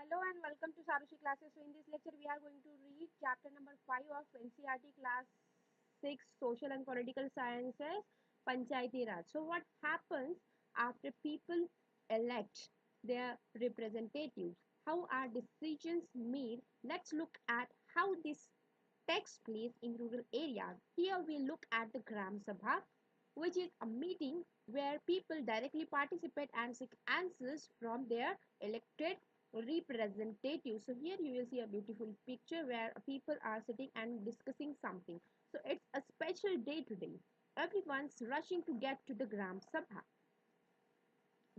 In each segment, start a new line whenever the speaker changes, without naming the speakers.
Hello and welcome to Sarushi classes. So in this lecture we are going to read chapter number 5 of NCERT class 6 Social and Political Sciences Panchayati Raj. So what happens after people elect their representatives? How are decisions made? Let's look at how this takes place in rural areas. Here we look at the Gram Sabha, which is a meeting where people directly participate and seek answers from their elected representatives. So here you will see a beautiful picture where people are sitting and discussing something. So it's a special day today. Everyone's rushing to get to the Gram Sabha.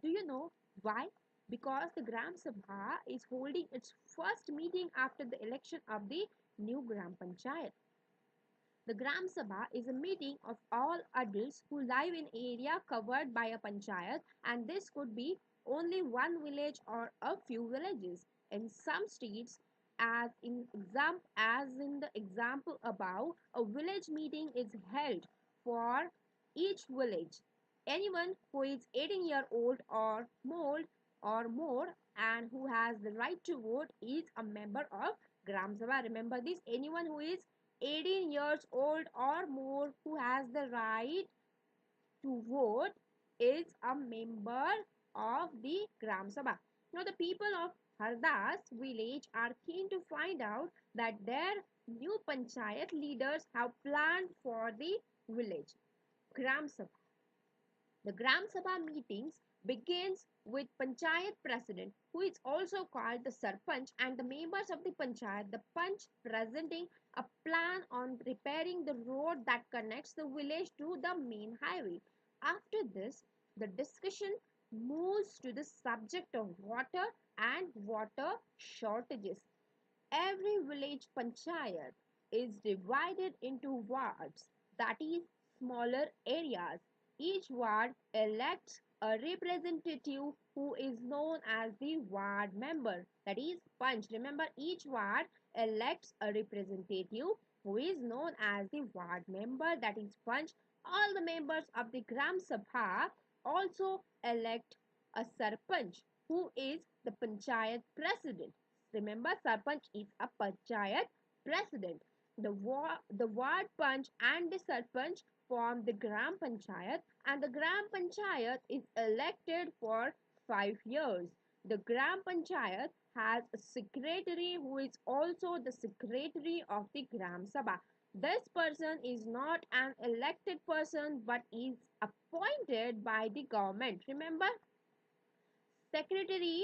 Do you know why? Because the Gram Sabha is holding its first meeting after the election of the new Gram Panchayat. The Gram Sabha is a meeting of all adults who live in area covered by a panchayat, and this could be only one village or a few villages. In some states, as in the example above, a village meeting is held for each village. Anyone who is 18 years old or more and who has the right to vote is a member of Gram Sabha. Remember this, anyone who is 18 years old or more who has the right to vote is a member of the Gram Sabha. Now the people of Hardas village are keen to find out that their new panchayat leaders have planned for the village. Gram Sabha. The Gram Sabha meetings begins with Panchayat President, who is also called the Sarpanch, and the members of the Panchayat, the Panch, presenting a plan on repairing the road that connects the village to the main highway. After this, the discussion moves to the subject of water and water shortages. Every village panchayat is divided into wards, that is, smaller areas. Each ward elects a representative who is known as the ward member, that is, Panch. Remember, each ward elects a representative who is known as the ward member, that is, Panch. All the members of the Gram Sabha also elect a Sarpanch, who is the Panchayat president. Remember, Sarpanch is a Panchayat president. The ward Panch and the Sarpanch form the Gram Panchayat, and the Gram Panchayat is elected for 5 years. The Gram Panchayat has a secretary who is also the secretary of the Gram Sabha. This person is not an elected person but is appointed by the government. Remember, secretary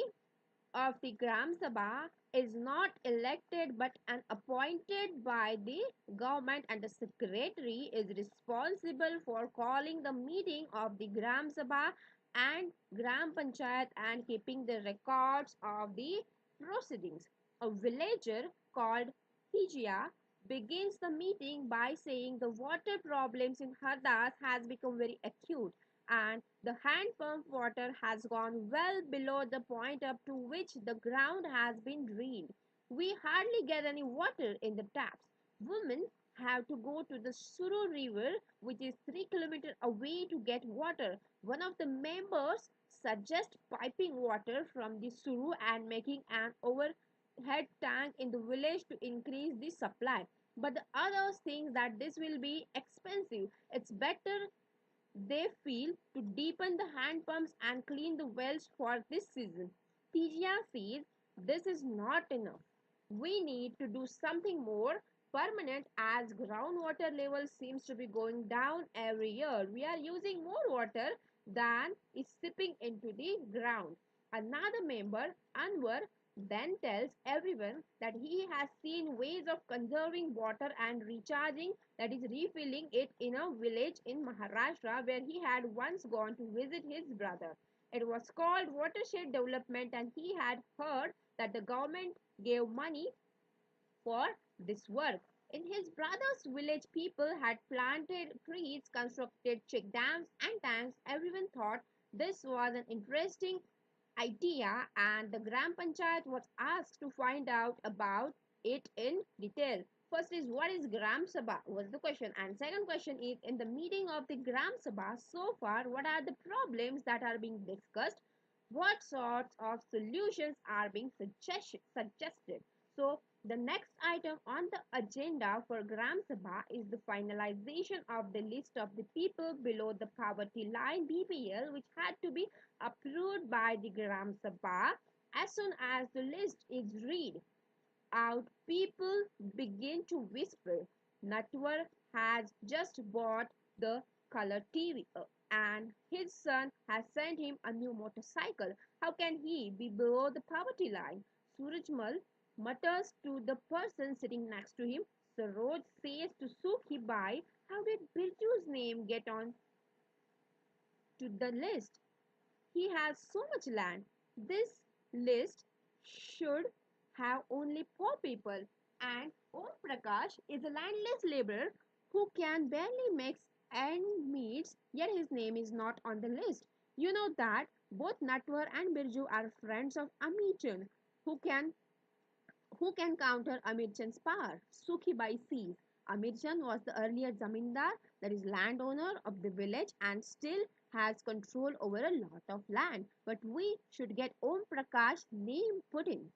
of the Gram Sabha is not elected but an appointed by the government, and the secretary is responsible for calling the meeting of the Gram Sabha and Gram Panchayat and keeping the records of the proceedings. A villager called Hijia begins the meeting by saying the water problems in Hardas has become very acute and the hand pump water has gone well below the point up to which the ground has been drilled. We hardly get any water in the taps. Women have to go to the Suru river, which is 3 kilometers away, to get water. One of the members suggests piping water from the Suru and making an overhead tank in the village to increase the supply. But the others think that this will be expensive. It's better, they feel, to deepen the hand pumps and clean the wells for this season. Tijia says this is not enough. We need to do something more permanent as groundwater level seems to be going down every year. We are using more water than is seeping into the ground. Another member, Anwar, then tells everyone that he has seen ways of conserving water and recharging, that is, refilling it, in a village in Maharashtra where he had once gone to visit his brother. It was called Watershed Development, and he had heard that the government gave money for this work. In his brother's village, people had planted trees, constructed check dams and tanks. Everyone thought this was an interesting idea, and the Gram Panchayat was asked to find out about it in detail. First is, what is Gram Sabha was the question, and second question is, in the meeting of the Gram Sabha so far, what are the problems that are being discussed? what sorts of solutions are being suggested. So, the next item on the agenda for Gram Sabha is the finalization of the list of the people below the poverty line BPL, which had to be approved by the Gram Sabha. As soon as the list is read out, people begin to whisper. Natwar has just bought the color TV and his son has sent him a new motorcycle. How can he be below the poverty line? Surajmal mutters to the person sitting next to him. Saroj says to Sukhi Bai, how did Birju's name get on to the list? He has so much land. This list should have only poor people. And Om Prakash is a landless laborer who can barely make ends meet, yet his name is not on the list. You know that both Natwar and Birju are friends of Amichand, who can who can counter Amir Chand's power? Sukhibai sees. Amir Chand was the earlier zamindar, that is landowner of the village, and still has control over a lot of land. But we should get Om Prakash name put in.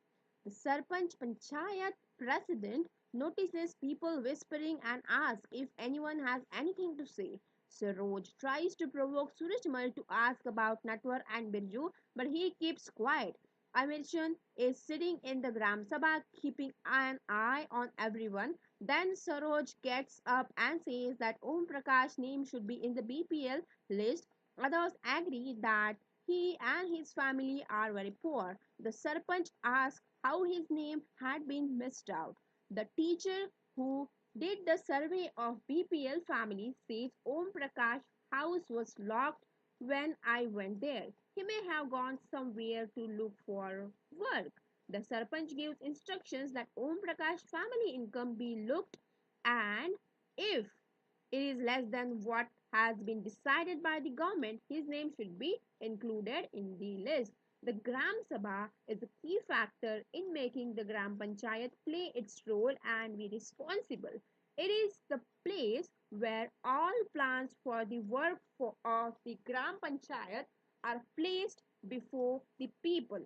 The Sarpanch Panchayat president notices people whispering and asks if anyone has anything to say. Saroj tries to provoke Surajmal to ask about Natwar and Birju, but he keeps quiet. Amirchan is sitting in the Gram Sabha keeping an eye on everyone. Then Saroj gets up and says that Om Prakash's name should be in the BPL list. Others agree that he and his family are very poor. The Sarpanch asks how his name had been missed out. The teacher who did the survey of BPL families says Om Prakash's house was locked when I went there. He may have gone somewhere to look for work. The Sarpanch gives instructions that Om Prakash's family income be looked and if it is less than what has been decided by the government, his name should be included in the list. The Gram Sabha is a key factor in making the Gram Panchayat play its role and be responsible. It is the place where all plans for the work of the Gram Panchayat are placed before the people.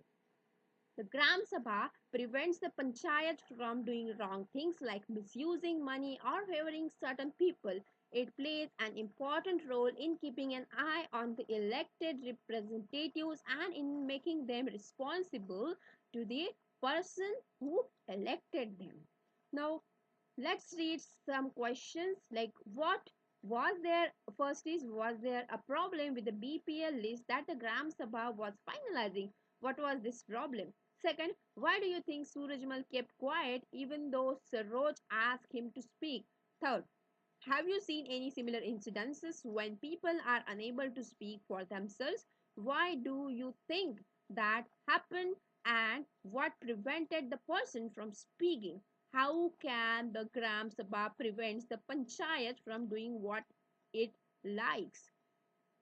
The Gram Sabha prevents the panchayat from doing wrong things like misusing money or favoring certain people. It plays an important role in keeping an eye on the elected representatives and in making them responsible to the person who elected them. Now, let's read some questions like what was there first is was there a problem with the BPL list that the Gram Sabha was finalizing? What was this problem? Second, why do you think Surajmal kept quiet even though Saroj asked him to speak? Third, have you seen any similar incidences when people are unable to speak for themselves? Why do you think that happened and what prevented the person from speaking? How can the Gram Sabha prevent the Panchayat from doing what it likes?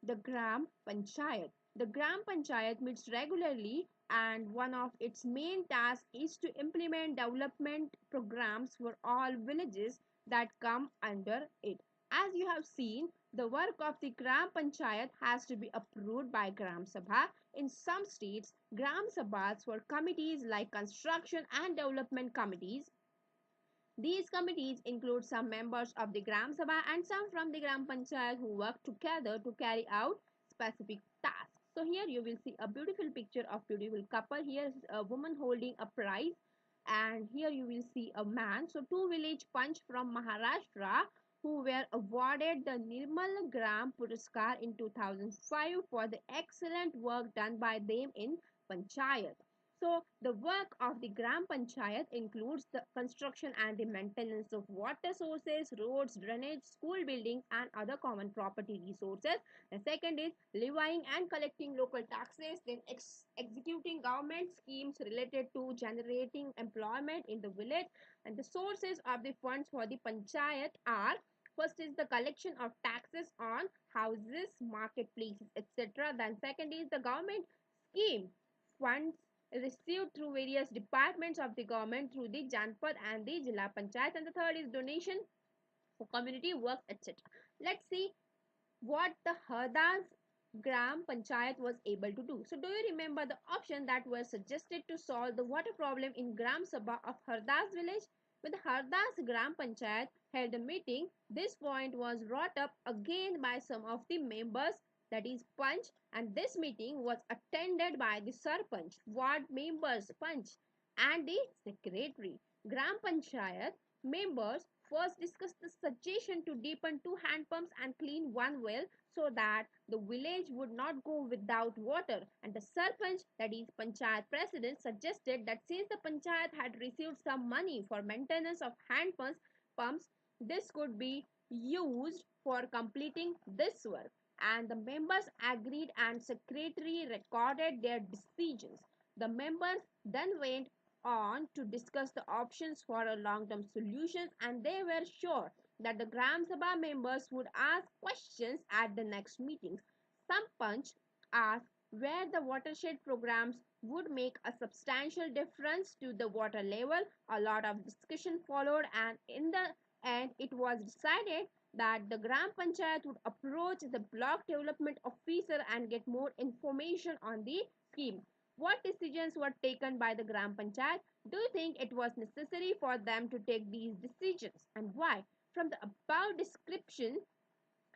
The Gram Panchayat. The Gram Panchayat meets regularly and one of its main tasks is to implement development programs for all villages that come under it. As you have seen, the work of the Gram Panchayat has to be approved by Gram Sabha. In some states, Gram Sabhas were committees like construction and development committees. These committees include some members of the Gram Sabha and some from the Gram Panchayat who work together to carry out specific tasks. So here you will see a beautiful picture of beautiful couple. Here is a woman holding a prize and here you will see a man. So two village punch from Maharashtra who were awarded the Nirmal Gram Puraskar in 2005 for the excellent work done by them in Panchayat. So the work of the Gram Panchayat includes the construction and the maintenance of water sources, roads, drainage, school buildings and other common property resources. The second is levying and collecting local taxes, then executing government schemes related to generating employment in the village. And the sources of the funds for the Panchayat are: first is the collection of taxes on houses, marketplaces, etc. Then second is the government scheme funds received through various departments of the government through the Janpad and the Jilla Panchayat. And the third is donation for community work, etc. Let's see what the Hardas Gram Panchayat was able to do. So do you remember the option that were suggested to solve the water problem in Gram Sabha of Hardas village? When the Hardas Gram Panchayat held a meeting, this point was brought up again by some of the members, that is Panch, and this meeting was attended by the Sarpanch, ward members, Panch, and the secretary. Gram Panchayat members first discussed the suggestion to deepen 2 hand pumps and clean 1 well so that the village would not go without water, and the Sarpanch, that is Panchayat president, suggested that since the Panchayat had received some money for maintenance of pumps, this could be used for completing this work, and the members agreed and secretary recorded their decisions. The members then went on to discuss the options for a long-term solution, and they were sure that the Gram Sabha members would ask questions at the next meetings. Some Punch asked where the watershed programs would make a substantial difference to the water level. A lot of discussion followed, and in the end it was decided that the Gram Panchayat would approach the block development officer and get more information on the scheme. What decisions were taken by the Gram Panchayat? Do you think it was necessary for them to take these decisions, and why? From the above description,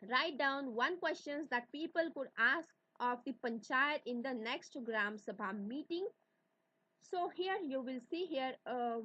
write down one questions that people could ask of the Panchayat in the next Gram Sabha meeting. So here you will see here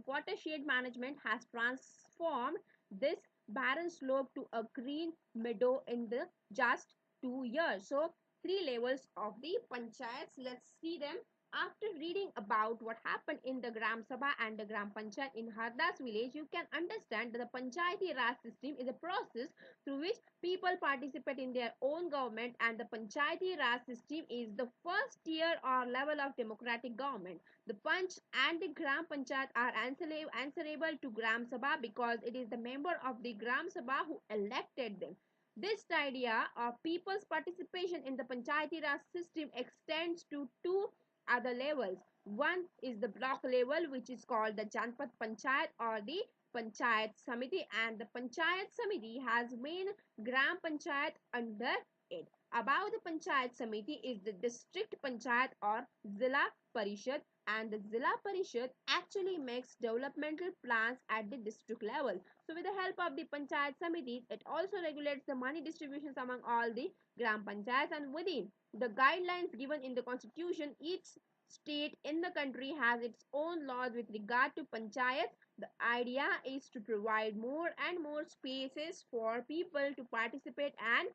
watershed management has transformed this barren slope to a green meadow in the just 2 years. So 3 levels of the panchayats. Let's see them. After reading about what happened in the Gram Sabha and the Gram Panchayat in Hardas village, you can understand that the Panchayati Raj system is a process through which people participate in their own government, and the Panchayati Raj system is the first tier or level of democratic government. The Panch and the Gram Panchayat are answerable to Gram Sabha because it is the member of the Gram Sabha who elected them. This idea of people's participation in the Panchayati Raj system extends to two other levels. One is the block level, which is called the Janpat Panchayat or the Panchayat Samiti, and the Panchayat Samiti has main Gram Panchayat under it. Above the Panchayat Samiti is the district Panchayat or Zilla Parishad, and the Zilla Parishad actually makes developmental plans at the district level. So with the help of the Panchayat Samitis, it also regulates the money distributions among all the Gram Panchayats, and within the guidelines given in the constitution, each state in the country has its own laws with regard to panchayats. The idea is to provide more and more spaces for people to participate and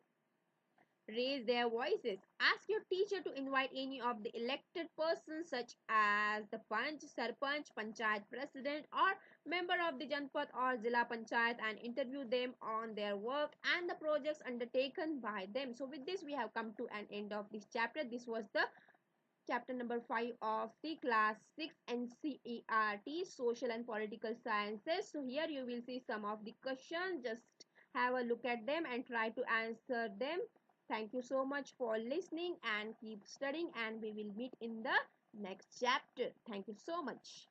raise their voices. Ask your teacher to invite any of the elected persons such as the Panch, Sarpanch, Panchayat President or member of the Janpat or Zilla Panchayat and interview them on their work and the projects undertaken by them. So with this we have come to an end of this chapter. This was the chapter number 5 of the class 6 NCERT Social and Political Sciences. So here you will see some of the questions. Just have a look at them and try to answer them. Thank you so much for listening and keep studying, and we will meet in the next chapter. Thank you so much.